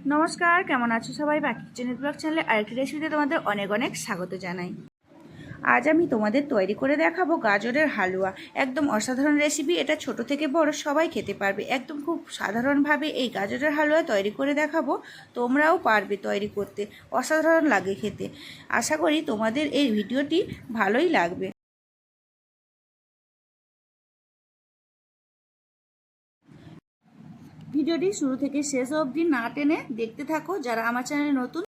नमस्कार केमन आछो सबाई बाकी किचेन ब्लग चैनले आरेकटी रेसिपिते तोमादेर अनेक अनेक स्वागत जानाई। आज आमी तोमादेर तैरी करे देखाबो गाजरेर हालुया। एकदम असाधारण रेसिपि, एटा छोटो थेके बड़ो सबाई खेते पारबे। एकदम खूब साधारण भावे एई गाजरेर हालुया तैरी करे देखाबो। तोमराओ पारबे तैरी करते, असाधारण लागे खेते। आशा करी तोमादेर एई भिडियोटी भालोई लागबे। ভিডিওটি শুরু থেকে শেষ অবধি না টেনে দেখতে থাকো যারা আমার চ্যানেলে নতুন।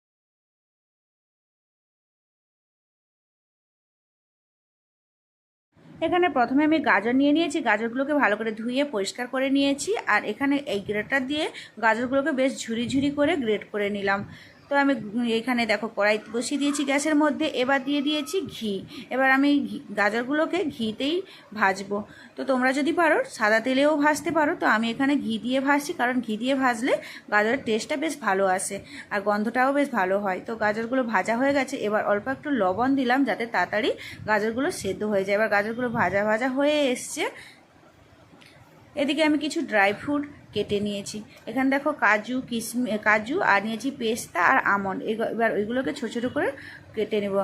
এখানে প্রথমে আমি গাজর নিয়ে নিয়েছি, গাজরগুলোকে ভালো করে ধুয়ে পরিষ্কার করে নিয়েছি। আর এখানে এই গ্রেটার দিয়ে গাজরগুলোকে বেশ ঝুরি ঝুরি করে গ্রেট করে নিলাম। তো আমি এখানে দেখো কড়াই বসিয়ে দিয়েছি গ্যাসের মধ্যে, এবার দিয়ে দিয়েছি ঘি। এবার আমি গাজরগুলোকে ঘিতেই ভাজবো। তো তোমরা যদি পারো সাদা তেলেও ভাজতে পারো, তো আমি এখানে ঘি দিয়ে ভাজছি, কারণ ঘি দিয়ে ভাজলে গাজরের টেস্টটা বেশ ভালো আসে আর গন্ধটাও বেশ ভালো হয়। তো গাজরগুলো ভাজা হয়ে গেছে, এবার অল্প একটু লবণ দিলাম যাতে তাড়াতাড়ি গাজরগুলো সেদ্ধ হয়ে যায়। এবার গাজরগুলো ভাজা ভাজা হয়ে এসছে। এদিকে আমি কিছু ড্রাই ফ্রুট কেটে নিয়েছি। এখানে দেখো কাজু আর নিয়েছি পেস্তা আর আমন্ড। এবার ওইগুলোকে ছোটো ছোটো করে কেটে নেব।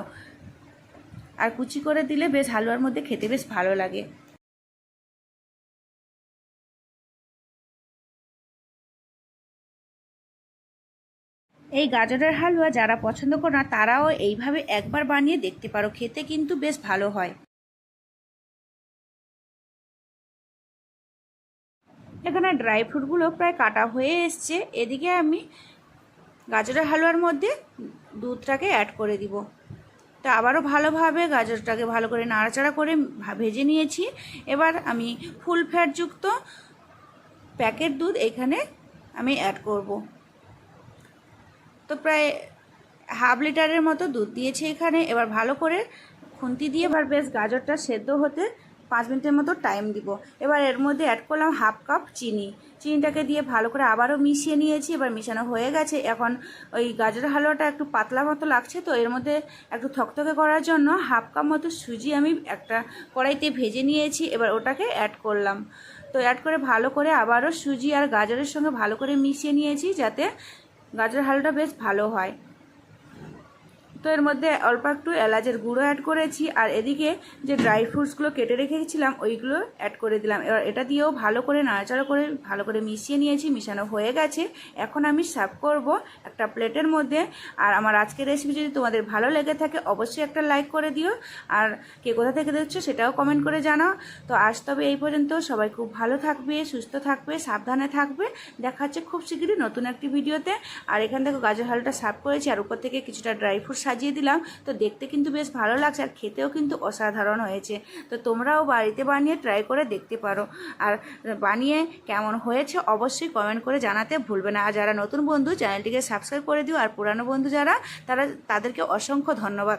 আর কুচি করে দিলে বেশ হালুয়ার মধ্যে খেতে বেশ ভালো লাগে। এই গাজরের হালুয়া যারা পছন্দ করে না তারাও এইভাবে একবার বানিয়ে দেখতে পারো, খেতে কিন্তু বেশ ভালো হয়। এখানে ড্রাই ফ্রুটগুলো প্রায় কাটা হয়ে এসছে। এদিকে আমি গাজরের হালুয়ার মধ্যে দুধটাকে অ্যাড করে দিব। তো আবারও ভালোভাবে গাজরটাকে ভালো করে নাড়াচাড়া করে ভেজে নিয়েছি। এবার আমি ফুল ফ্যাটযুক্ত প্যাকেট দুধ এখানে আমি অ্যাড করব। তো প্রায় হাফ লিটারের মতো দুধ দিয়েছি এখানে। এবার ভালো করে খুন্তি দিয়ে এবার বেশ গাজরটা সেদ্ধ হতে 5 মিনিটের মতো টাইম দিব। এবার এর মধ্যে অ্যাড করলাম হাফ কাপ চিনি। চিনিটাকে দিয়ে ভালো করে আবারও মিশিয়ে নিয়েছি। এবার মিশানো হয়ে গেছে। এখন ওই গাজরের হালুয়াটা একটু পাতলা মতো লাগছে, তো এর মধ্যে একটু থকথকে করার জন্য হাফ কাপ মতো সুজি আমি একটা কড়াইতে ভেজে নিয়েছি। এবার ওটাকে অ্যাড করলাম। তো অ্যাড করে ভালো করে আবারও সুজি আর গাজরের সঙ্গে ভালো করে মিশিয়ে নিয়েছি যাতে গাজরের হালুয়াটা বেশ ভালো হয়। তো এর মধ্যে অল্প একটু এলাচের গুঁড়ো অ্যাড করেছি। আর এদিকে যে ড্রাই ফ্রুটসগুলো কেটে রেখেছিলাম ওইগুলো অ্যাড করে দিলাম। এবার এটা দিয়েও ভালো করে নাড়াচাড়া করে ভালো করে মিশিয়ে নিয়েছি। মিশানো হয়ে গেছে। এখন আমি সার্ভ করব একটা প্লেটের মধ্যে। আর আমার আজকের রেসিপি যদি তোমাদের ভালো লেগে থাকে অবশ্যই একটা লাইক করে দিও। আর কে কোথা থেকে দেখছো সেটাও কমেন্ট করে জানাও। তো আজ তবে এই পর্যন্ত। সবাই খুব ভালো থাকবে, সুস্থ থাকবে, সাবধানে থাকবে। দেখা হচ্ছে খুব শীঘ্রই নতুন একটি ভিডিওতে। আর এখান থেকে গাজর হালুয়াটা সার্ভ করেছি আর উপর থেকে কিছুটা ড্রাই ফ্রুট সাজিয়ে দিলাম। তো দেখতে কিন্তু বেশ ভালো লাগছে আর খেতেও কিন্তু অসাধারণ হয়েছে। তো তোমরাও বাড়িতে বানিয়ে ট্রাই করে দেখতে পারো। আর বানিয়ে কেমন হয়েছে অবশ্যই কমেন্ট করে জানাতে ভুলবে না। আর যারা নতুন বন্ধু চ্যানেলটিকে সাবস্ক্রাইব করে দিও। আর পুরানো বন্ধু যারা তাদেরকে অসংখ্য ধন্যবাদ।